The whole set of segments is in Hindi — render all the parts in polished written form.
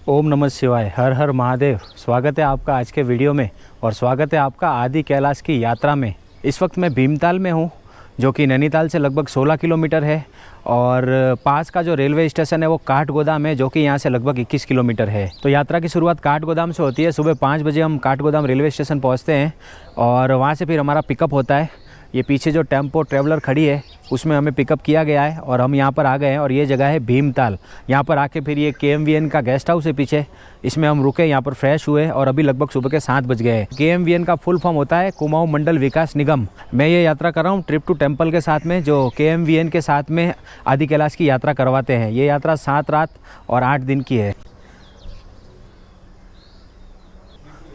ओम नमः शिवाय, हर हर महादेव। स्वागत है आपका आज के वीडियो में और स्वागत है आपका आदि कैलाश की यात्रा में। इस वक्त मैं भीमताल में हूँ, जो कि नैनीताल से लगभग 16 किलोमीटर है और पास का जो रेलवे स्टेशन है वो काठगोदाम है, जो कि यहाँ से लगभग 21 किलोमीटर है। तो यात्रा की शुरुआत काठगोदाम से होती है। सुबह 5 बजे हम काठगोदाम रेलवे स्टेशन पहुँचते हैं और वहाँ से फिर हमारा पिकअप होता है। ये पीछे जो टेम्पो ट्रेवलर खड़ी है उसमें हमें पिकअप किया गया है और हम यहाँ पर आ गए हैं और ये जगह है भीमताल। यहाँ पर आके फिर ये KMVN का गेस्ट हाउस है पीछे, इसमें हम रुके, यहाँ पर फ्रेश हुए और अभी लगभग सुबह के 7 बज गए हैं। KMVN का फुल फॉर्म होता है कुमाऊं मंडल विकास निगम। मैं ये यात्रा कर रहा हूँ ट्रिप टू टेम्पल के साथ में, जो KMVN के साथ में आदि कैलाश की यात्रा करवाते हैं। ये यात्रा 7 रात और 8 दिन की है।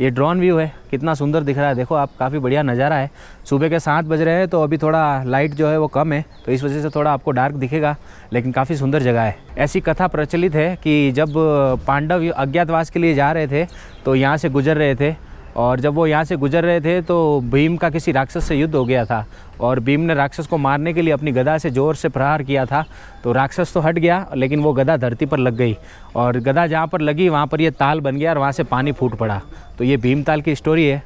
ये ड्रोन व्यू है, कितना सुंदर दिख रहा है, देखो आप, काफ़ी बढ़िया नज़ारा है। सुबह के 7 बज रहे हैं तो अभी थोड़ा लाइट जो है वो कम है, तो इस वजह से थोड़ा आपको डार्क दिखेगा, लेकिन काफ़ी सुंदर जगह है। ऐसी कथा प्रचलित है कि जब पांडव अज्ञातवास के लिए जा रहे थे तो यहाँ से गुजर रहे थे, और जब वो यहाँ से गुजर रहे थे तो भीम का किसी राक्षस से युद्ध हो गया था और भीम ने राक्षस को मारने के लिए अपनी गदा से ज़ोर से प्रहार किया था। तो राक्षस तो हट गया, लेकिन वो गदा धरती पर लग गई और गदा जहाँ पर लगी वहाँ पर ये ताल बन गया और वहाँ से पानी फूट पड़ा। तो ये भीमताल की स्टोरी है।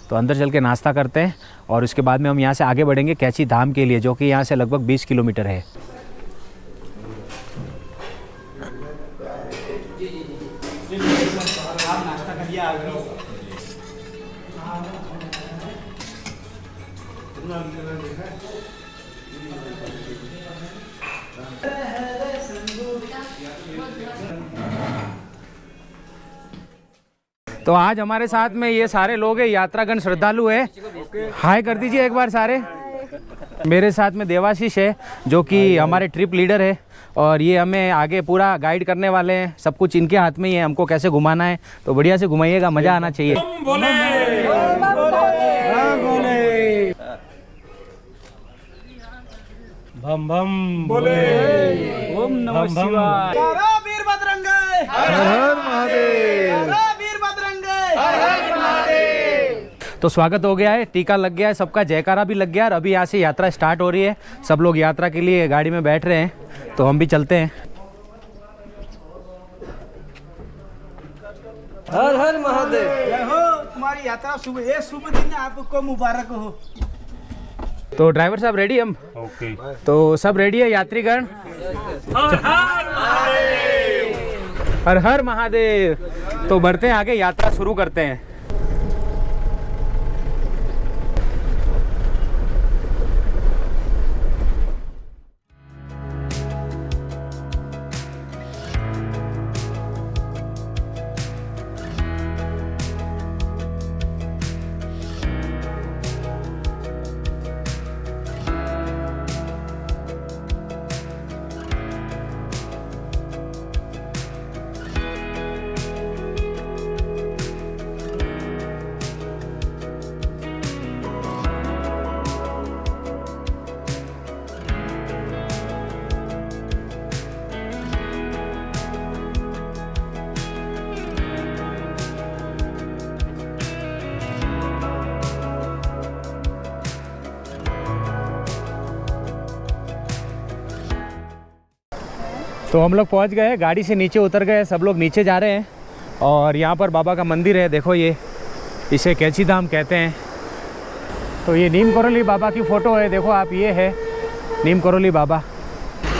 तो अंदर चल के नाश्ता करते हैं और उसके बाद में हम यहाँ से आगे बढ़ेंगे कैची धाम के लिए, जो कि यहाँ से लगभग 20 किलोमीटर है। तो आज हमारे साथ में ये सारे लोग हैं, यात्रागण श्रद्धालु है। हाय कर दीजिए एक बार सारे। मेरे साथ में देवाशीष है, जो कि हमारे ट्रिप लीडर है और ये हमें आगे पूरा गाइड करने वाले हैं। सब कुछ इनके हाथ में ही है, हमको कैसे घुमाना है, तो बढ़िया से घुमाइएगा, मज़ा आना चाहिए। भम भम बोले, ओम नमः शिवाय, वीरभद्रंगे, हर हर महादेव, वीरभद्रंगे, हर हर महादेव। तो स्वागत हो गया है, टीका लग गया है, सबका जयकारा भी लग गया और अभी यहाँ से यात्रा स्टार्ट हो रही है। सब लोग यात्रा के लिए गाड़ी में बैठ रहे हैं, तो हम भी चलते हैं। हर हर महादेव। जय हो, तुम्हारी यात्रा शुभ दिन आपको मुबारक हो। तो ड्राइवर साहब रेडी हम? ओके। तो सब रेडी है यात्रीगण? हर हर महादेव, हर हर महादेव। तो बढ़ते हैं आगे, यात्रा शुरू करते हैं। तो हम लोग पहुंच गए, गाड़ी से नीचे उतर गए, सब लोग नीचे जा रहे हैं और यहाँ पर बाबा का मंदिर है, देखो ये, इसे कैची धाम कहते हैं। तो ये नीम करोली बाबा की फ़ोटो है, देखो आप, ये है नीम करोली बाबा।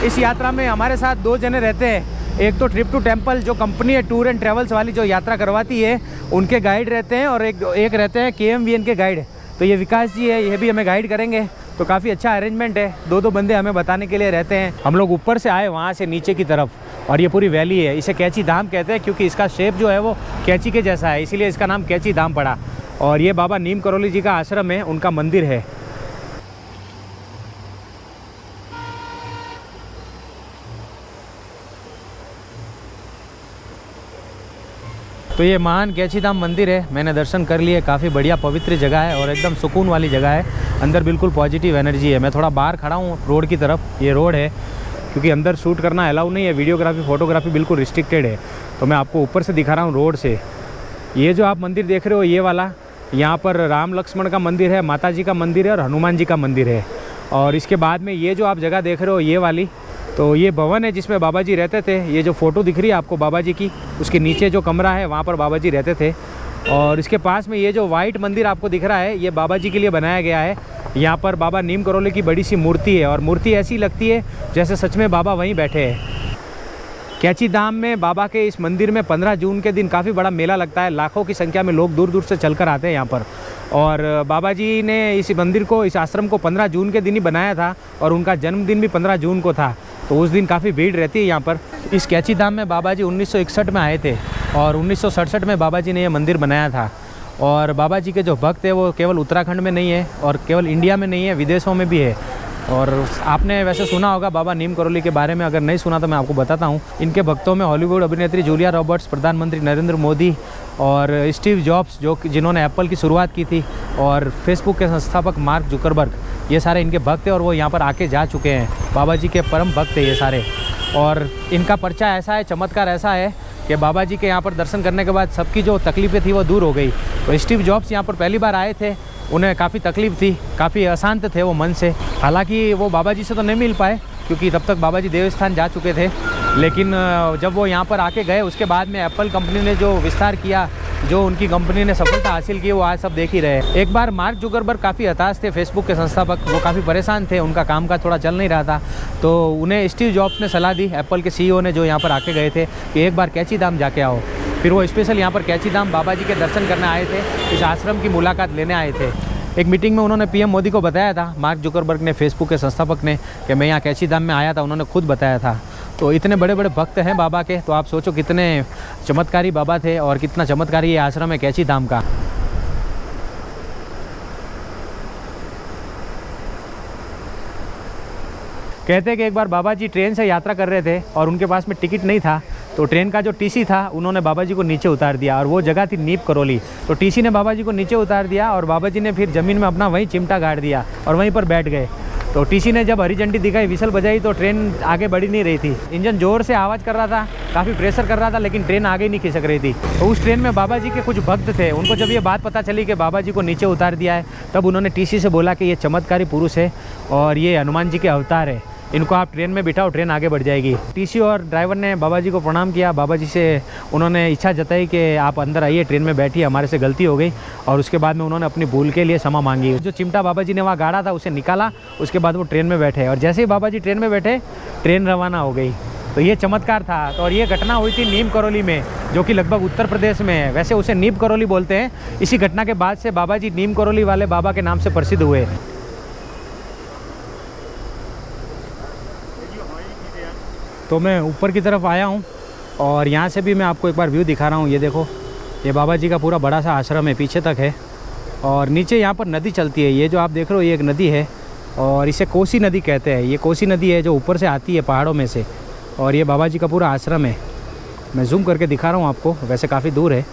इस यात्रा में हमारे साथ 2 जने रहते हैं, एक तो ट्रिप टू टेम्पल जो कंपनी है टूर एंड ट्रेवल्स वाली, जो यात्रा करवाती है, उनके गाइड रहते हैं, और एक रहते हैं KMVN के गाइड। तो ये विकास जी है, ये भी हमें गाइड करेंगे। तो काफ़ी अच्छा अरेंजमेंट है, 2 बंदे हमें बताने के लिए रहते हैं। हम लोग ऊपर से आए, वहाँ से नीचे की तरफ, और ये पूरी वैली है। इसे कैची धाम कहते हैं क्योंकि इसका शेप जो है वो कैची के जैसा है, इसीलिए इसका नाम कैची धाम पड़ा। और ये बाबा नीम करोली जी का आश्रम है, उनका मंदिर है। तो ये महान कैची धाम मंदिर है, मैंने दर्शन कर लिए, काफ़ी बढ़िया पवित्र जगह है और एकदम सुकून वाली जगह है। अंदर बिल्कुल पॉजिटिव एनर्जी है। मैं थोड़ा बाहर खड़ा हूँ रोड की तरफ, ये रोड है, क्योंकि अंदर शूट करना अलाउ नहीं है, वीडियोग्राफी फोटोग्राफी बिल्कुल रिस्ट्रिक्टेड है। तो मैं आपको ऊपर से दिखा रहा हूँ रोड से। ये जो आप मंदिर देख रहे हो, ये वाला, यहाँ पर राम लक्ष्मण का मंदिर है, माता जी का मंदिर है और हनुमान जी का मंदिर है। और इसके बाद में ये जो आप जगह देख रहे हो, ये वाली, तो ये भवन है जिसमें बाबा जी रहते थे। ये जो फ़ोटो दिख रही है आपको बाबा जी की, उसके नीचे जो कमरा है वहाँ पर बाबा जी रहते थे। और इसके पास में ये जो वाइट मंदिर आपको दिख रहा है, ये बाबा जी के लिए बनाया गया है। यहाँ पर बाबा नीम करोली की बड़ी सी मूर्ति है और मूर्ति ऐसी लगती है जैसे सच में बाबा वहीं बैठे हैं। कैची धाम में बाबा के इस मंदिर में 15 जून के दिन काफ़ी बड़ा मेला लगता है। लाखों की संख्या में लोग दूर दूर से चलकर आते हैं यहाँ पर। और बाबा जी ने इस मंदिर को, इस आश्रम को 15 जून के दिन ही बनाया था और उनका जन्मदिन भी 15 जून को था। तो उस दिन काफ़ी भीड़ रहती है यहाँ पर। इस कैची धाम में बाबा जी 1961 में आए थे और 1967 में बाबा जी ने यह मंदिर बनाया था। और बाबा जी के जो भक्त है वो केवल उत्तराखंड में नहीं है और केवल इंडिया में नहीं है, विदेशों में भी है। और आपने वैसे सुना होगा बाबा नीम करोली के बारे में, अगर नहीं सुना तो मैं आपको बताता हूँ। इनके भक्तों में हॉलीवुड अभिनेत्री जूलिया रॉबर्ट्स, प्रधानमंत्री नरेंद्र मोदी और स्टीव जॉब्स जिन्होंने एप्पल की शुरुआत की थी, और फेसबुक के संस्थापक मार्क जुकरबर्ग, ये सारे इनके भक्त हैं और वो यहाँ पर आके जा चुके हैं। बाबा जी के परम भक्त हैं ये सारे। और इनका पर्चा ऐसा है, चमत्कार ऐसा है कि बाबा जी के यहाँ पर दर्शन करने के बाद सबकी जो तकलीफ़ें थी वो दूर हो गई। तो स्टीव जॉब्स यहाँ पर पहली बार आए थे, उन्हें काफ़ी तकलीफ़ थी, काफ़ी अशांत थे वो मन से। हालांकि वो बाबा जी से तो नहीं मिल पाए क्योंकि तब तक बाबा जी देवस्थान जा चुके थे। लेकिन जब वो यहाँ पर आके गए उसके बाद में एप्पल कंपनी ने जो विस्तार किया, जो उनकी कंपनी ने सफलता हासिल की, वो आज सब देख ही रहे। एक बार मार्क जुकरबर्ग काफ़ी हताश थे, फेसबुक के संस्थापक, वो काफ़ी परेशान थे, उनका काम का थोड़ा चल नहीं रहा था। तो उन्हें स्टीव जॉब्स ने सलाह दी, एप्पल के CEO ने, जो यहाँ पर आके गए थे, कि एक बार कैची धाम जाके आओ। फिर वो स्पेशल यहाँ पर कैची धाम बाबा जी के दर्शन करने आए थे, इस आश्रम की मुलाकात लेने आए थे। एक मीटिंग में उन्होंने PM मोदी को बताया था, मार्क जुकरबर्ग ने, फेसबुक के संस्थापक ने, कि मैं यहाँ कैची धाम में आया था, उन्होंने खुद बताया था। तो इतने बड़े बड़े भक्त हैं बाबा के, तो आप सोचो कितने चमत्कारी बाबा थे और कितना चमत्कारी ये आश्रम है कैची धाम का। कहते हैं कि एक बार बाबा जी ट्रेन से यात्रा कर रहे थे और उनके पास में टिकट नहीं था, तो ट्रेन का जो TC था उन्होंने बाबा जी को नीचे उतार दिया, और वो जगह थी नीम करोली। तो TC ने बाबा जी को नीचे उतार दिया और बाबा जी ने फिर ज़मीन में अपना वहीं चिमटा गाड़ दिया और वहीं पर बैठ गए। तो TC ने जब हरी झंडी दिखाई, विसल बजाई, तो ट्रेन आगे बढ़ी नहीं रही थी। इंजन ज़ोर से आवाज़ कर रहा था, काफ़ी प्रेशर कर रहा था, लेकिन ट्रेन आगे नहीं खिसक रही थी। तो उस ट्रेन में बाबा जी के कुछ भक्त थे, उनको जब ये बात पता चली कि बाबा जी को नीचे उतार दिया है, तब उन्होंने TC से बोला कि ये चमत्कारी पुरुष है और ये हनुमान जी के अवतार है, इनको आप ट्रेन में बिठाओ, ट्रेन आगे बढ़ जाएगी। TC और ड्राइवर ने बाबा जी को प्रणाम किया। बाबा जी से उन्होंने इच्छा जताई कि आप अंदर आइए, ट्रेन में बैठिए, हमारे से गलती हो गई। और उसके बाद में उन्होंने अपनी भूल के लिए क्षमा मांगी। जो चिमटा बाबा जी ने वहाँ गाड़ा था उसे निकाला, उसके बाद वो ट्रेन में बैठे, और जैसे ही बाबा जी ट्रेन में बैठे, ट्रेन रवाना हो गई। तो ये चमत्कार था। तो और ये घटना हुई थी नीम करोली में, जो कि लगभग उत्तर प्रदेश में है। वैसे उसे नीम करोली बोलते हैं। इसी घटना के बाद से बाबा जी नीम करोली वाले बाबा के नाम से प्रसिद्ध हुए। तो मैं ऊपर की तरफ आया हूँ और यहाँ से भी मैं आपको एक बार व्यू दिखा रहा हूँ। ये देखो, ये बाबा जी का पूरा बड़ा सा आश्रम है, पीछे तक है। और नीचे यहाँ पर नदी चलती है, ये जो आप देख रहे हो ये एक नदी है और इसे कोसी नदी कहते हैं। ये कोसी नदी है जो ऊपर से आती है पहाड़ों में से, और ये बाबा जी का पूरा आश्रम है। मैं जूम करके दिखा रहा हूँ आपको, वैसे काफ़ी दूर है।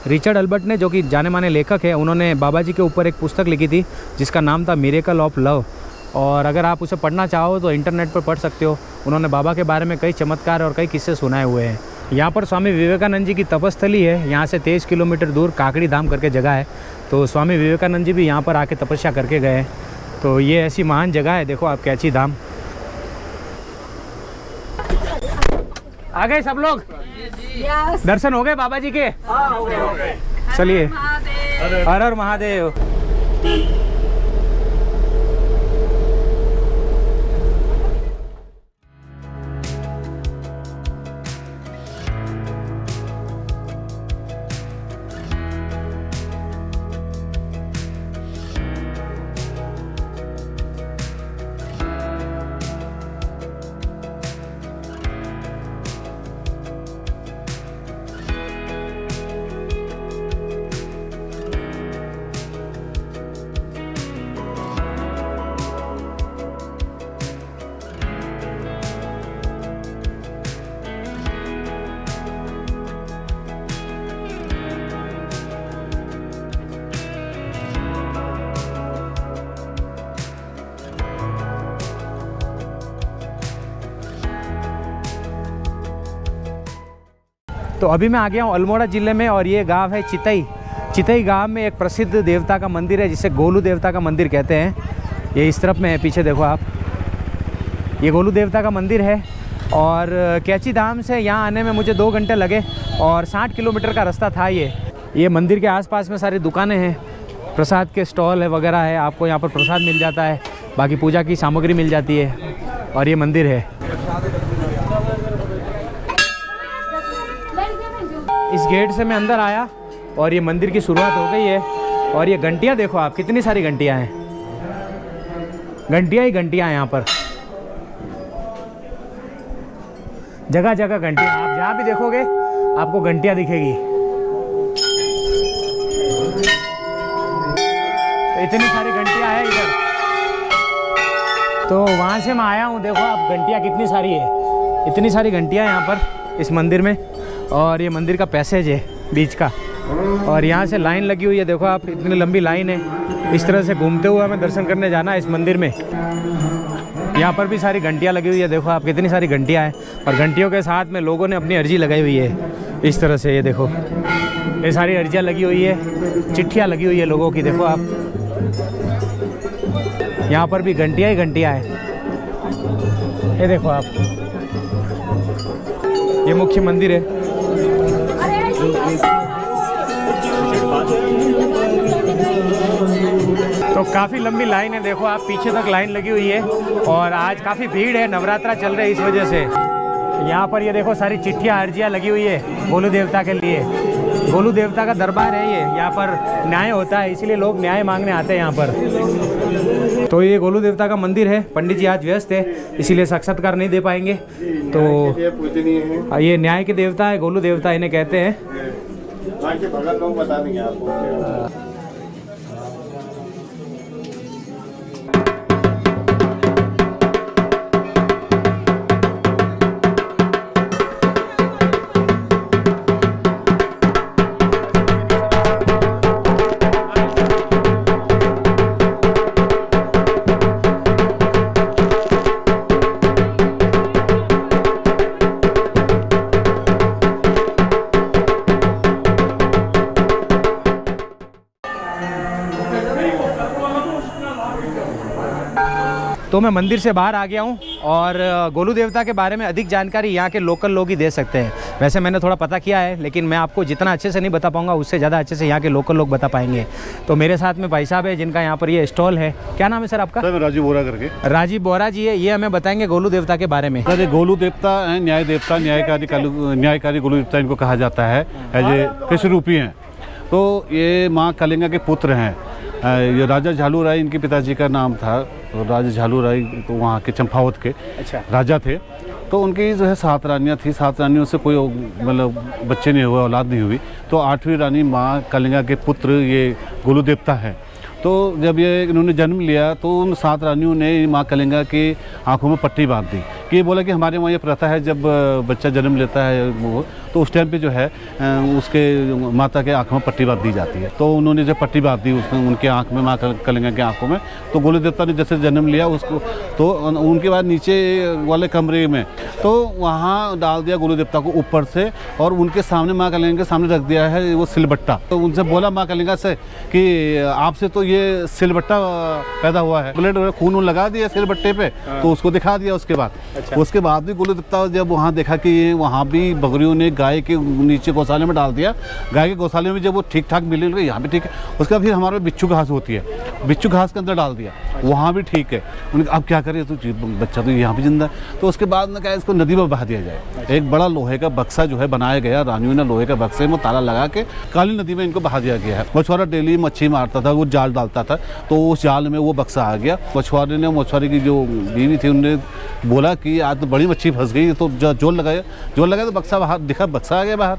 रिचर्ड अल्बर्ट ने, जो कि जाने माने लेखक है, उन्होंने बाबा जी के ऊपर एक पुस्तक लिखी थी जिसका नाम था मिरेकल ऑफ लव। और अगर आप उसे पढ़ना चाहो तो इंटरनेट पर पढ़ सकते हो। उन्होंने बाबा के बारे में कई चमत्कार और कई किस्से सुनाए हुए हैं। यहाँ पर स्वामी विवेकानंद जी की तपस्थली है। यहाँ से 23 किलोमीटर दूर काकड़ी धाम करके जगह है। तो स्वामी विवेकानंद जी भी यहाँ पर आके तपस्या करके गए हैं। तो ये ऐसी महान जगह है। देखो आप, कैची धाम। आ गए सब लोग? दर्शन हो गए बाबा जी के? चलिए, हर हर महादेव। तो अभी मैं आ गया हूँ अल्मोड़ा ज़िले में और ये गांव है चितई। चितई गांव में एक प्रसिद्ध देवता का मंदिर है जिसे गोलू देवता का मंदिर कहते हैं। ये इस तरफ में है, पीछे देखो आप, ये गोलू देवता का मंदिर है। और कैची धाम से यहाँ आने में मुझे 2 घंटे लगे और 60 किलोमीटर का रास्ता था ये मंदिर के आसपास में सारी दुकानें हैं, प्रसाद के स्टॉल है वगैरह है, आपको यहाँ पर प्रसाद मिल जाता है, बाकी पूजा की सामग्री मिल जाती है। और ये मंदिर है। इस गेट से मैं अंदर आया और ये मंदिर की शुरुआत हो गई है। और ये घंटियाँ देखो आप, कितनी सारी घंटियाँ हैं, घंटियाँ ही घंटियाँ हैं यहाँ पर, जगह जगह घंटियाँ। आप जहाँ भी देखोगे आपको घंटियाँ दिखेगी। तो इतनी सारी घंटियाँ हैं इधर। तो वहाँ से मैं आया हूँ, देखो आप घंटियाँ कितनी सारी है, इतनी सारी घंटियाँ यहाँ पर इस मंदिर में। और ये मंदिर का पैसेज है बीच का, और यहाँ से लाइन लगी हुई है, देखो आप, इतनी लंबी लाइन है। इस तरह से घूमते हुए हमें दर्शन करने जाना है इस मंदिर में। यहाँ पर भी सारी घंटियाँ लगी हुई है, देखो आप कितनी सारी घंटियाँ हैं। और घंटियों के साथ में लोगों ने अपनी अर्जी लगाई हुई है इस तरह से, ये देखो, ये सारी अर्जियाँ लगी हुई है, चिट्ठियाँ लगी हुई है लोगों की, देखो आप। यहाँ पर भी घंटियाँ ही घंटियाँ हैं, ये देखो आप। ये मुख्य मंदिर है। तो काफ़ी लंबी लाइन है, देखो आप, पीछे तक लाइन लगी हुई है। और आज काफ़ी भीड़ है, नवरात्रा चल रहा है, इस वजह से यहाँ पर ये देखो सारी चिट्ठियाँ अर्जियाँ लगी हुई है गोलू देवता के लिए। गोलू देवता का दरबार है ये, यहाँ पर न्याय होता है, इसीलिए लोग न्याय मांगने आते हैं यहाँ पर। तो ये गोलू देवता का मंदिर है। पंडित जी आज व्यस्त है, इसीलिए साक्षात्कार नहीं दे पाएंगे। तो ये न्याय के देवता है, गोलू देवता इन्हें कहते हैं। भगत लोग बता देंगे आपको। तो मैं मंदिर से बाहर आ गया हूँ और गोलू देवता के बारे में अधिक जानकारी यहाँ के लोकल लोग ही दे सकते हैं। वैसे मैंने थोड़ा पता किया है, लेकिन मैं आपको जितना अच्छे से नहीं बता पाऊँगा, उससे ज़्यादा अच्छे से यहाँ के लोकल लोग बता पाएंगे। तो मेरे साथ में भाई साहब है जिनका यहाँ पर ये स्टॉल है। क्या नाम है सर आपका? सर राजीव बोरा करके। राजीव बोरा जी है, ये हमें बताएंगे गोलू देवता के बारे में। सर ये गोलू देवता है, न्याय देवता, न्यायकारी गोलू देवता इनको कहा जाता है। ये कृष्ण रूपी हैं। तो ये माँ कलिंगा के पुत्र हैं। ये राजा झालू राय इनके पिताजी का नाम था। राजा झालू राय तो वहाँ के चंपावत के राजा थे। तो उनकी जो है 7 रानियाँ थी। 7 रानियों से कोई मतलब बच्चे नहीं हुए, औलाद नहीं हुई। तो 8वीं रानी माँ कलिंगा के पुत्र ये गोलू देवता है। तो जब ये इन्होंने जन्म लिया तो उन 7 रानियों ने माँ कलिंगा की आंखों में पट्टी बांध दी कि ये बोला कि हमारे वहाँ ये प्रथा है, जब बच्चा जन्म लेता है वो तो उस टाइम पे जो है उसके माता के आँख में पट्टी बांध दी जाती है। तो उन्होंने जब पट्टी बांध दी उनके आँख में, माँ कलिंगा के आँखों में, तो गोलू देवता ने जैसे जन्म लिया उसको, तो उनके बाद नीचे वाले कमरे में तो वहाँ डाल दिया गोलू देवता को ऊपर से, और उनके सामने माँ कलिंगा के सामने रख दिया है वो सिलबट्टा। तो उनसे बोला माँ कलिंगा से कि आपसे तो ये सिलबट्टा पैदा हुआ है, ब्लड खून लगा दिया सिलबट्टे पे। तो उसको दिखा दिया। उसके बाद भी गोलू देवता जब वहाँ देखा कि वहाँ भी बकरियों ने गाय के नीचे गौशाले में डाल दिया, गाय के गौशाले में जब वो ठीक ठाक मिले, यहाँ भी ठीक है। उसके बाद फिर हमारे बिच्छू घास होती है, बिच्छू घास के अंदर डाल दिया, वहाँ भी ठीक है। उन्होंने अब क्या करें, तो बच्चा तो यहाँ भी जिंदा है। तो उसके बाद में क्या, इसको नदी में बहा दिया जाए। एक बड़ा लोहे का बक्सा जो है बनाया गया, रानियों ने लोहे का बक्से में ताला लगा के काली नदी में इनको बहा दिया गया है। मछुआरा डेली मच्छी मारता था, वो जाल डालता था, तो उस जाल में वो बक्सा आ गया। मछुआरे की जो बीवी थी उन्होंने बोला कि आज तो बड़ी मच्छी फंस गई, तो जोल लगाया तो बक्सा बाहर दिखा, बक्सा आ गया बाहर।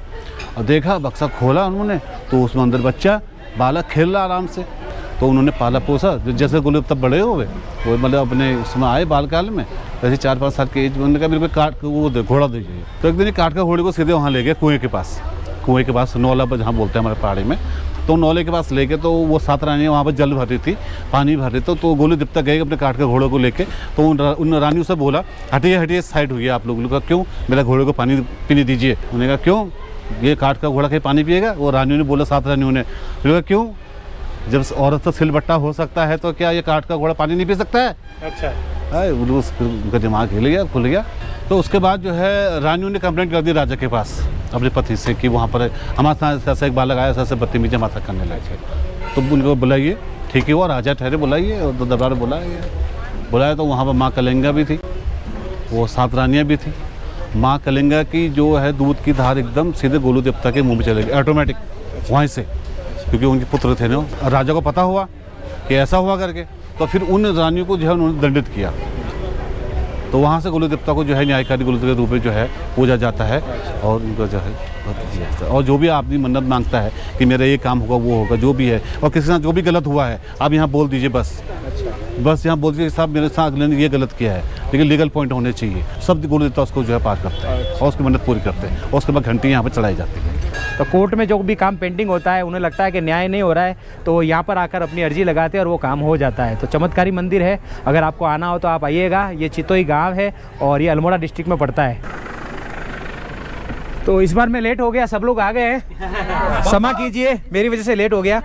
और देखा, बक्सा खोला उन्होंने, तो उसमें अंदर बच्चा बालक खेल रहा आराम से। तो उन्होंने पाला पोसा, जैसे गोलू तब बड़े हो गए, वो मतलब अपने उसमें आए बाल काल में, जैसे 4-5 साल के एज में। उन्होंने कहा मेरे को काट वो घोड़ा दीजिए। तो एक दिन काट कर घोड़े को सीधे वहाँ ले गए कुएँ के पास नौला पर, जहाँ बोलते हैं हमारे पहाड़ी में। तो नौले के पास लेके, तो वो 7 रानियाँ वहाँ पर जल भर रही थी, पानी भर रही थी। तो गोलू देवता गए अपने काट के घोड़ों को लेके। तो उन रानियों से बोला, हटिए साइड हुई आप लोग। कहा क्यों, मेरा घोड़े को पानी पीने दीजिए। उन्होंने कहा क्यों, ये काट का घोड़ा कहीं पानी पिएगा? वो रानियों ने बोला, 7 रानियों ने। फिर क्यों, जब औरत से सिलबट्टा हो सकता है तो क्या ये काठ का घोड़ा पानी नहीं पी सकता है? अच्छा। उनका दिमाग हिल गया, खुल गया। तो उसके बाद जो है रानियों ने कंप्लेंट कर दी राजा के पास अपने पति से कि वहाँ पर हमारे साथ ऐसा एक बार लगाया, ऐसा बदतमीजी हमारे साथ करने लगे। तो उनको बुलाइए, ठीक है, वो राजा ठहरे, बुलाइए। और दरबार बुलाया तो वहाँ पर माँ कलिंगा भी थी, वो 7 रानियाँ भी थी। माँ कलिंगा की जो है दूध की धार एकदम सीधे गोलू देवता के मुँह में चलेगी ऑटोमेटिक वहीं से, क्योंकि उनके पुत्र थे ना। राजा को पता हुआ कि ऐसा हुआ करके, तो फिर उन रानियों को जो है उन्होंने दंडित किया। तो वहाँ से गोलू देवता को जो है न्यायकारी गोलू के रूप में जो है पूजा जाता है। और उनको जो है और जो भी आदमी मन्नत मांगता है कि मेरा ये काम होगा, वो होगा, जो भी है, और किसी के साथ जो भी गलत हुआ है आप यहाँ बोल दीजिए, बस यहाँ बोल दीजिए साहब मेरे साथ अगले ने ये गलत किया है, लेकिन लीगल पॉइंट होने चाहिए। सब गोलू देवता उसको जो है पार करते हैं और उसकी मन्नत पूरी करते हैं, और उसके बाद घंटी यहाँ पर चढ़ाई जाती है। तो कोर्ट में जो भी काम पेंडिंग होता है, उन्हें लगता है कि न्याय नहीं हो रहा है, तो यहाँ पर आकर अपनी अर्जी लगाते हैं और वो काम हो जाता है। तो चमत्कारी मंदिर है, अगर आपको आना हो तो आप आइएगा। ये चितोई गांव है और ये अल्मोड़ा डिस्ट्रिक्ट में पड़ता है। तो इस बार मैं लेट हो गया, सब लोग आ गए हैं, क्षमा कीजिए, मेरी वजह से लेट हो गया।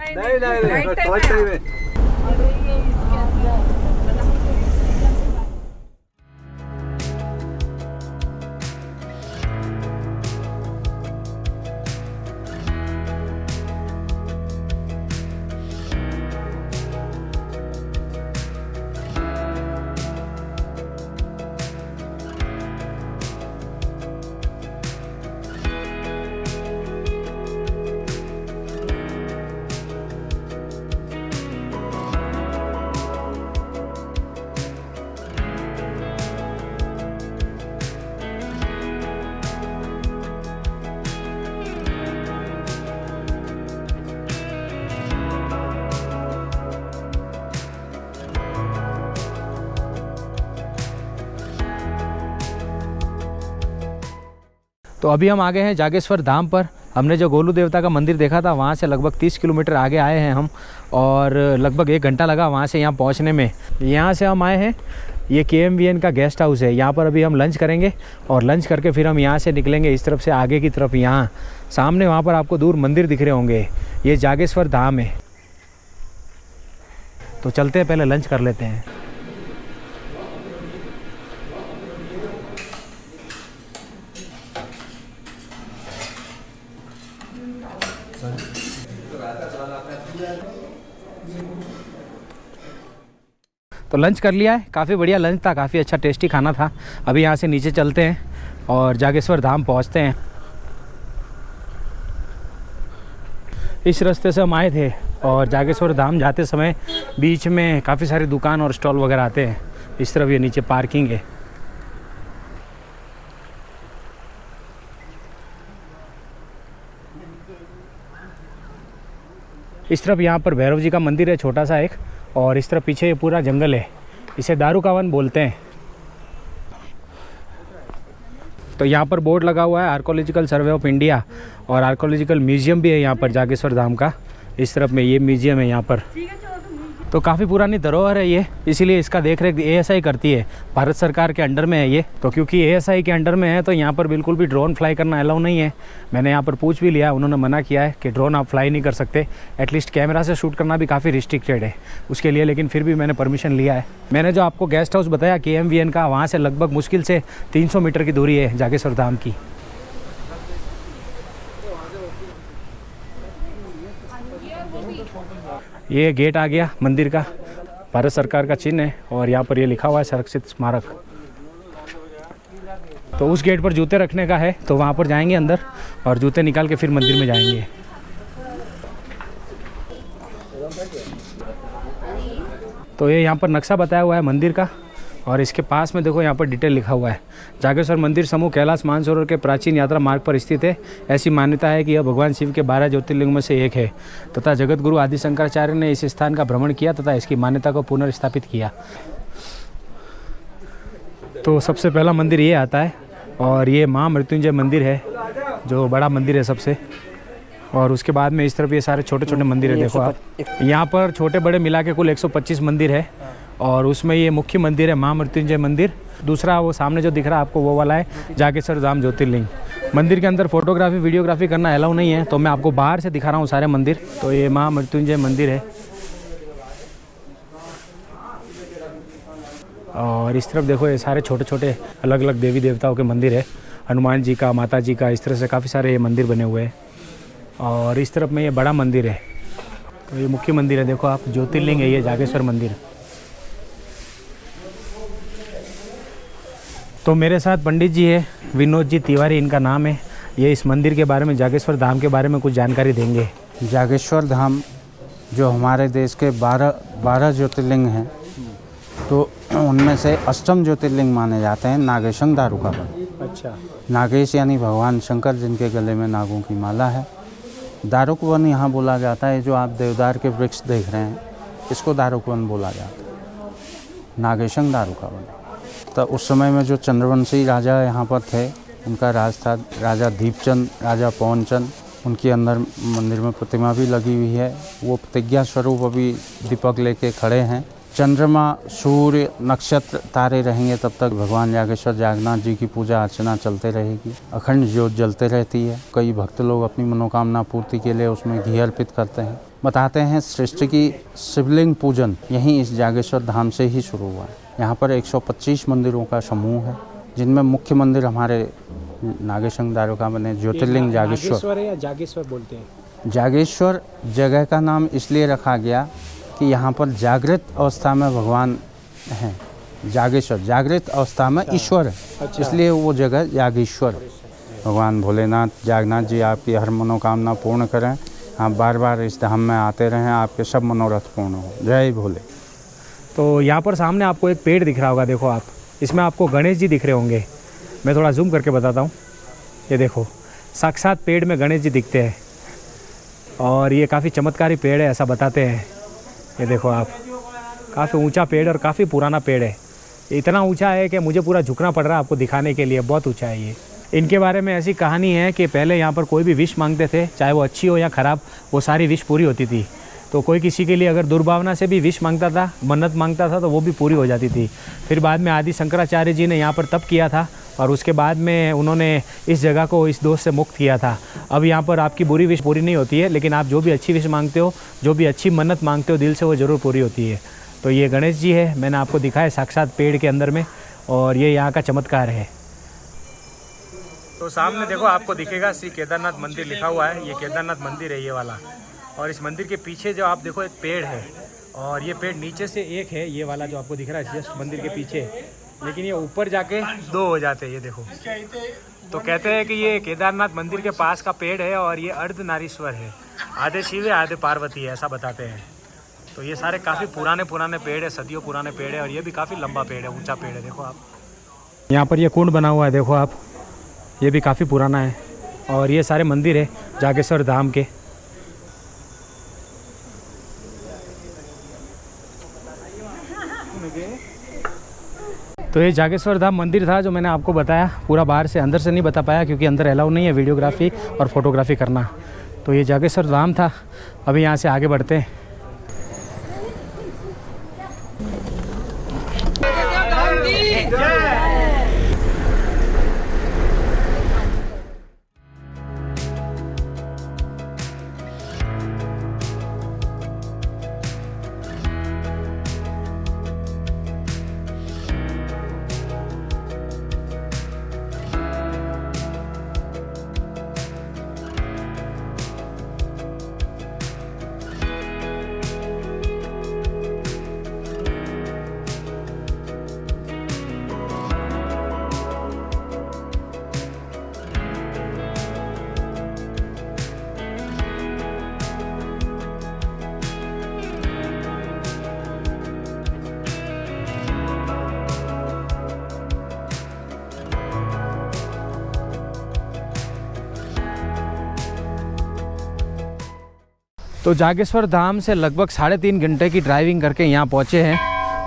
तो अभी हम आ गए हैं जागेश्वर धाम पर। हमने जो गोलू देवता का मंदिर देखा था वहाँ से लगभग 30 किलोमीटर आगे आए हैं हम, और लगभग 1 घंटा लगा वहाँ से यहाँ पहुँचने में। यहाँ से हम आए हैं, ये KMVN का गेस्ट हाउस है, यहाँ पर अभी हम लंच करेंगे और लंच करके फिर हम यहाँ से निकलेंगे इस तरफ से आगे की तरफ। यहाँ सामने वहाँ पर आपको दूर मंदिर दिख रहे होंगे, ये जागेश्वर धाम है। तो चलते हैं, पहले लंच कर लेते हैं। तो लंच कर लिया है, काफ़ी बढ़िया लंच था, काफ़ी अच्छा टेस्टी खाना था। अभी यहाँ से नीचे चलते हैं और जागेश्वर धाम पहुँचते हैं। इस रास्ते से हम आए थे और जागेश्वर धाम जाते समय बीच में काफ़ी सारे दुकान और स्टॉल वगैरह आते हैं। इस तरफ ये नीचे पार्किंग है। इस तरफ यहाँ पर भैरव जी का मंदिर है छोटा सा एक, और इस तरफ पीछे ये पूरा जंगल है, इसे दारू का वन बोलते हैं। तो यहाँ पर बोर्ड लगा हुआ है आर्कोलॉजिकल सर्वे ऑफ इंडिया, और आर्कोलॉजिकल म्यूजियम भी है यहाँ पर जागेश्वर धाम का। इस तरफ में ये म्यूजियम है यहाँ पर। तो काफ़ी पुरानी धरोहर है ये, इसीलिए इसका देखरेख ASI करती है, भारत सरकार के अंडर में है ये। तो क्योंकि ASI के अंडर में है तो यहाँ पर बिल्कुल भी ड्रोन फ्लाई करना अलाउ नहीं है। मैंने यहाँ पर पूछ भी लिया, उन्होंने मना किया है कि ड्रोन आप फ्लाई नहीं कर सकते, एटलीस्ट कैमरा से शूट करना भी काफ़ी रिस्ट्रिक्टेड है उसके लिए। लेकिन फिर भी मैंने परमिशन लिया है। मैंने जो आपको गेस्ट हाउस बताया KMVN का, वहाँ से लगभग मुश्किल से 300 मीटर की दूरी है जागेश्वर धाम की। ये गेट आ गया मंदिर का, भारत सरकार का चिन्ह है, और यहाँ पर ये लिखा हुआ है संरक्षित स्मारक। तो उस गेट पर जूते रखने का है, तो वहाँ पर जाएंगे अंदर और जूते निकाल के फिर मंदिर में जाएंगे। तो ये यहाँ पर नक्शा बताया हुआ है मंदिर का, और इसके पास में देखो यहाँ पर डिटेल लिखा हुआ है। जागेश्वर मंदिर समूह कैलाश मानसरोवर के प्राचीन यात्रा मार्ग पर स्थित है। ऐसी मान्यता है कि यह भगवान शिव के 12 ज्योतिर्लिंग में से एक है तथा जगत गुरु आदि शंकराचार्य ने इस स्थान का भ्रमण किया तथा इसकी मान्यता को पुनर्स्थापित किया। तो सबसे पहला मंदिर ये आता है, और ये माँ मृत्युंजय मंदिर है जो बड़ा मंदिर है सबसे। और उसके बाद में इस तरफ ये सारे छोटे छोटे मंदिर है। देखो आप, यहाँ पर छोटे बड़े मिला के कुल 125 मंदिर है, और उसमें ये मुख्य मंदिर है माँ मृत्युंजय मंदिर। दूसरा वो सामने जो दिख रहा है आपको वो वाला है जागेश्वर धाम ज्योतिर्लिंग। मंदिर के अंदर फोटोग्राफी वीडियोग्राफी करना अलाउ नहीं है, तो मैं आपको बाहर से दिखा रहा हूँ सारे मंदिर। तो ये माँ मृत्युंजय मंदिर है, और इस तरफ देखो ये सारे छोटे छोटे अलग अलग देवी देवताओं के मंदिर है, हनुमान जी का, माता जी का, इस तरह से काफ़ी सारे ये मंदिर बने हुए हैं। और इस तरफ में ये बड़ा मंदिर है, तो ये मुख्य मंदिर है, देखो आप, ज्योतिर्लिंग है ये जागेश्वर मंदिर। तो मेरे साथ पंडित जी है, विनोद जी तिवारी इनका नाम है। ये इस मंदिर के बारे में, जागेश्वर धाम के बारे में कुछ जानकारी देंगे। जागेश्वर धाम जो हमारे देश के 12 ज्योतिर्लिंग हैं, तो उनमें से अष्टम ज्योतिर्लिंग माने जाते हैं नागेशं दारुकावन। अच्छा। नागेश यानी भगवान शंकर, जिनके गले में नागों की माला है। दारुकवन यहाँ बोला जाता है, जो आप देवदार के वृक्ष देख रहे हैं, इसको दारुकवन बोला जाता है, नागेशं दारुकावन। तो उस समय में जो चंद्रवंशी राजा यहाँ पर थे, उनका राज था, राजा दीपचंद, राजा पवनचंद। उनके अंदर मंदिर में प्रतिमा भी लगी हुई है। वो प्रतिज्ञा स्वरूप अभी दीपक लेके खड़े हैं। चंद्रमा, सूर्य, नक्षत्र, तारे रहेंगे तब तक भगवान जागेश्वर जागनाथ जी की पूजा अर्चना चलते रहेगी। अखंड ज्योत जलते रहती है। कई भक्त लोग अपनी मनोकामना पूर्ति के लिए उसमें घी अर्पित करते हैं। बताते हैं सृष्टि की शिवलिंग पूजन यहीं इस जागेश्वर धाम से ही शुरू हुआ है। यहाँ पर 125 मंदिरों का समूह है, जिनमें मुख्य मंदिर हमारे नागेशं दारुकावन में ज्योतिर्लिंग जागेश्वर है या जागेश्वर बोलते हैं? जागेश्वर जगह का नाम इसलिए रखा गया कि यहाँ पर जागृत अवस्था में भगवान हैं। जागेश्वर जागृत अवस्था में ईश्वर है, इसलिए वो जगह जागेश्वर। भगवान भोलेनाथ, जागनाथ जी आपकी हर मनोकामना पूर्ण करें। आप बार बार इस धाम में आते रहें, आपके सब मनोरथ पूर्ण हो। जय भोले। तो यहाँ पर सामने आपको एक पेड़ दिख रहा होगा, देखो आप, इसमें आपको गणेश जी दिख रहे होंगे। मैं थोड़ा जूम करके बताता हूँ। ये देखो, साक्षात पेड़ में गणेश जी दिखते हैं और ये काफ़ी चमत्कारी पेड़ है, ऐसा बताते हैं। ये देखो आप, काफ़ी ऊंचा पेड़ और काफ़ी पुराना पेड़ है। इतना ऊंचा है कि मुझे पूरा झुकना पड़ रहा है आपको दिखाने के लिए, बहुत ऊंचा है ये। इनके बारे में ऐसी कहानी है कि पहले यहाँ पर कोई भी विश मांगते थे, चाहे वो अच्छी हो या ख़राब, वो सारी विश पूरी होती थी। तो कोई किसी के लिए अगर दुर्भावना से भी विश मांगता था, मन्नत मांगता था, तो वो भी पूरी हो जाती थी। फिर बाद में आदि शंकराचार्य जी ने यहाँ पर तप किया था और उसके बाद में उन्होंने इस जगह को इस दोष से मुक्त किया था। अब यहाँ पर आपकी बुरी विश पूरी नहीं होती है, लेकिन आप जो भी अच्छी विश मांगते हो, जो भी अच्छी मन्नत मांगते हो दिल से, वो ज़रूर पूरी होती है। तो ये गणेश जी है, मैंने आपको दिखाया साक्षात पेड़ के अंदर में, और ये यहाँ का चमत्कार है। तो सामने देखो आपको दिखेगा श्री केदारनाथ मंदिर लिखा हुआ है। ये केदारनाथ मंदिर है ये वाला, और इस मंदिर के पीछे जो आप देखो एक पेड़ है, और ये पेड़ नीचे से एक है, ये वाला जो आपको दिख रहा है जस्ट मंदिर के पीछे, लेकिन ये ऊपर जाके 2 हो जाते हैं। ये देखो, तो कहते हैं कि ये केदारनाथ मंदिर के पास का पेड़ है और ये अर्धनारीश्वर है, आधे शिव है आधे पार्वती है, ऐसा बताते हैं। तो ये सारे काफ़ी पुराने पेड़ है, सदियों पुराने पेड़ है, और ये भी काफ़ी लंबा पेड़ है, ऊंचा पेड़ है। देखो आप, यहाँ पर ये कुंड बना हुआ है, देखो आप, ये भी काफ़ी पुराना है। और ये सारे मंदिर है जागेश्वर धाम के। तो ये जागेश्वर धाम मंदिर था जो मैंने आपको बताया, पूरा बाहर से, अंदर से नहीं बता पाया क्योंकि अंदर अलाउ नहीं है वीडियोग्राफी और फोटोग्राफी करना। तो ये जागेश्वर धाम था। अभी यहाँ से आगे बढ़ते हैं। तो जागेश्वर धाम से लगभग 3.5 घंटे की ड्राइविंग करके यहाँ पहुँचे हैं,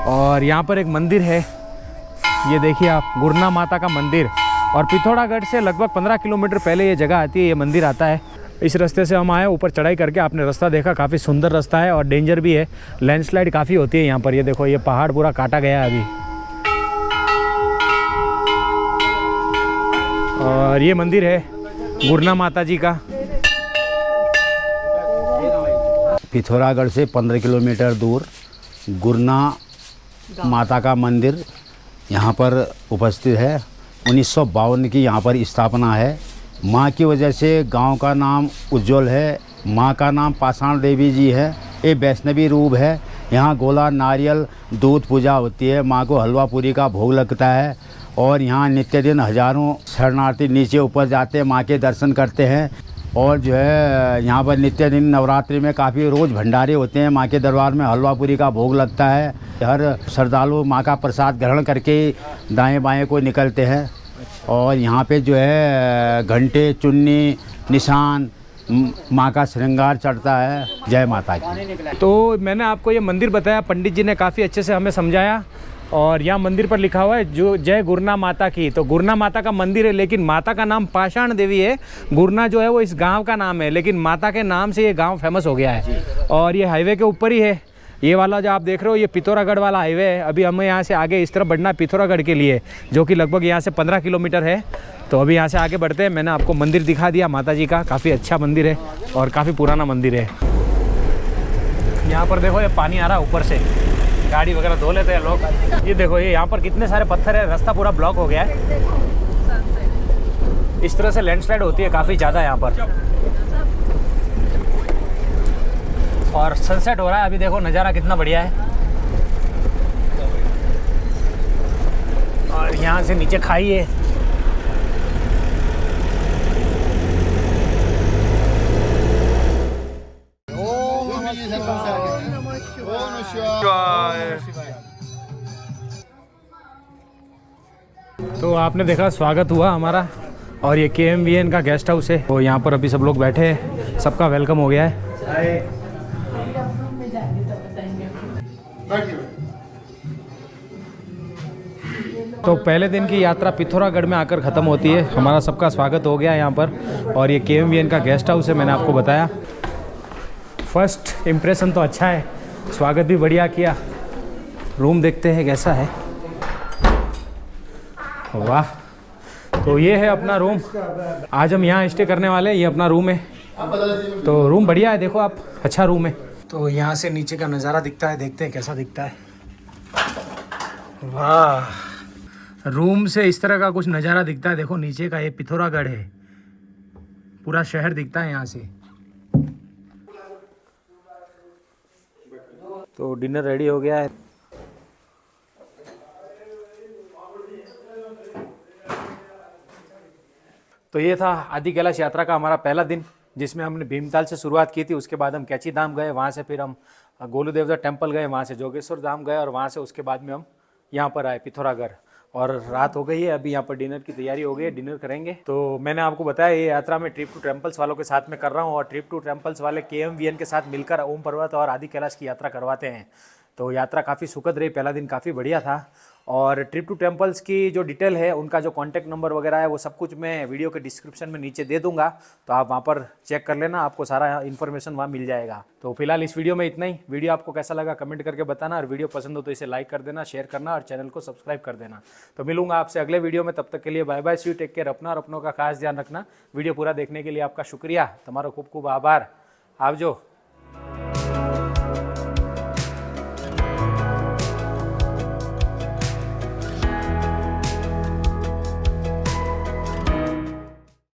और यहाँ पर एक मंदिर है, ये देखिए आप, गुरना माता का मंदिर। और पिथौरागढ़ से लगभग 15 किलोमीटर पहले ये जगह आती है, ये मंदिर आता है। इस रास्ते से हम आए, ऊपर चढ़ाई करके आपने रास्ता देखा, काफ़ी सुंदर रास्ता है और डेंजर भी है, लैंडस्लाइड काफ़ी होती है यहाँ पर। ये देखो, ये पहाड़ पूरा काटा गया है अभी। और ये मंदिर है गुरना माता जी का। पिथौरागढ़ से 15 किलोमीटर दूर गुरना माता का मंदिर यहाँ पर उपस्थित है। 1952 की यहाँ पर स्थापना है। माँ की वजह से गांव का नाम उज्जवल है। माँ का नाम पाषाण देवी जी है। ये वैष्णवी रूप है। यहाँ गोला, नारियल, दूध पूजा होती है। माँ को हलवा पूरी का भोग लगता है और यहाँ नित्य दिन हजारों शरणार्थी नीचे ऊपर जाते हैं, माँ के दर्शन करते हैं। और जो है यहाँ पर नित्य दिन नवरात्रि में काफ़ी रोज़ भंडारे होते हैं। माँ के दरबार में हलवा पूरी का भोग लगता है। हर श्रद्धालु माँ का प्रसाद ग्रहण करके दाएं बाएं को निकलते हैं। और यहाँ पे जो है घंटे, चुन्नी, निशान, माँ का श्रृंगार चढ़ता है। जय माता की। तो मैंने आपको ये मंदिर बताया, पंडित जी ने काफ़ी अच्छे से हमें समझाया। और यहाँ मंदिर पर लिखा हुआ है जो जय गुरना माता की। तो गुरना माता का मंदिर है, लेकिन माता का नाम पाषाण देवी है। गुरना जो है वो इस गांव का नाम है, लेकिन माता के नाम से ये गांव फेमस हो गया है। और ये हाईवे के ऊपर ही है। ये वाला जो आप देख रहे हो ये पिथौरागढ़ वाला हाईवे है। अभी हमें यहाँ से आगे इस तरफ बढ़ना है पिथौरागढ़ के लिए, जो कि लगभग यहाँ से 15 किलोमीटर है। तो अभी यहाँ से आगे बढ़ते हैं। मैंने आपको मंदिर दिखा दिया माता जी का। काफ़ी अच्छा मंदिर है और काफ़ी पुराना मंदिर है। यहाँ पर देखो ये पानी आ रहा है ऊपर से, गाड़ी वगैरह धो लेते हैं लोग। ये देखो ये यहाँ पर कितने सारे पत्थर है, रास्ता पूरा ब्लॉक हो गया है। इस तरह से लैंडस्लाइड होती है काफ़ी ज़्यादा यहाँ पर। और सनसेट हो रहा है अभी, देखो नज़ारा कितना बढ़िया है। और यहाँ से नीचे खाई है। तो आपने देखा स्वागत हुआ हमारा। और ये KMVN का गेस्ट हाउस है। तो यहाँ पर अभी सब लोग बैठे हैं, सबका वेलकम हो गया है। तो पहले दिन की यात्रा पिथौरागढ़ में आकर ख़त्म होती है। हमारा सबका स्वागत हो गया यहाँ पर। और ये KMVN का गेस्ट हाउस है, मैंने आपको बताया। फर्स्ट इम्प्रेशन तो अच्छा है, स्वागत भी बढ़िया किया। रूम देखते हैं कैसा है। वाह, तो ये है अपना रूम। आज हम यहाँ स्टे करने वाले हैं। ये अपना रूम है। तो रूम बढ़िया है, देखो आप, अच्छा रूम है। तो यहाँ से नीचे का नज़ारा दिखता है, देखते हैं कैसा दिखता है। वाह, रूम से इस तरह का कुछ नज़ारा दिखता है। देखो नीचे का ये पिथौरागढ़ है, पूरा शहर दिखता है यहाँ से। तो डिनर रेडी हो गया है। तो ये था आदि कैलाश यात्रा का हमारा पहला दिन, जिसमें हमने भीमताल से शुरुआत की थी। उसके बाद हम कैची धाम गए, वहाँ से फिर हम गोलू देवता टेम्पल गए, वहाँ से जोगेश्वर धाम गए और वहाँ से उसके बाद में हम यहाँ पर आए पिथौरागढ़। और रात हो गई है, अभी यहाँ पर डिनर की तैयारी हो गई है, डिनर करेंगे। तो मैंने आपको बताया ये यात्रा में ट्रिप टू टेम्पल्स वालों के साथ में कर रहा हूँ। और ट्रिप टू टेम्पल्स वाले KMVN के साथ मिलकर ओम पर्वत और आदि कैलाश की यात्रा करवाते हैं। तो यात्रा काफ़ी सुखद रही, पहला दिन काफ़ी बढ़िया था। और ट्रिप टू टेम्पल्स की जो डिटेल है, उनका जो कॉन्टैक्ट नंबर वगैरह है, वो सब कुछ मैं वीडियो के डिस्क्रिप्शन में नीचे दे दूंगा। तो आप वहाँ पर चेक कर लेना, आपको सारा इन्फॉर्मेशन वहाँ मिल जाएगा। तो फिलहाल इस वीडियो में इतना ही। वीडियो आपको कैसा लगा कमेंट करके बताना, और वीडियो पसंद हो तो इसे लाइक कर देना, शेयर करना और चैनल को सब्सक्राइब कर देना। तो मिलूंगा आपसे अगले वीडियो में, तब तक के लिए bye bye, see you, take care. अपना और अपनों का खास ध्यान रखना। वीडियो पूरा देखने के लिए आपका शुक्रिया, तुम्हारा खूब खूब आभार। आवजो।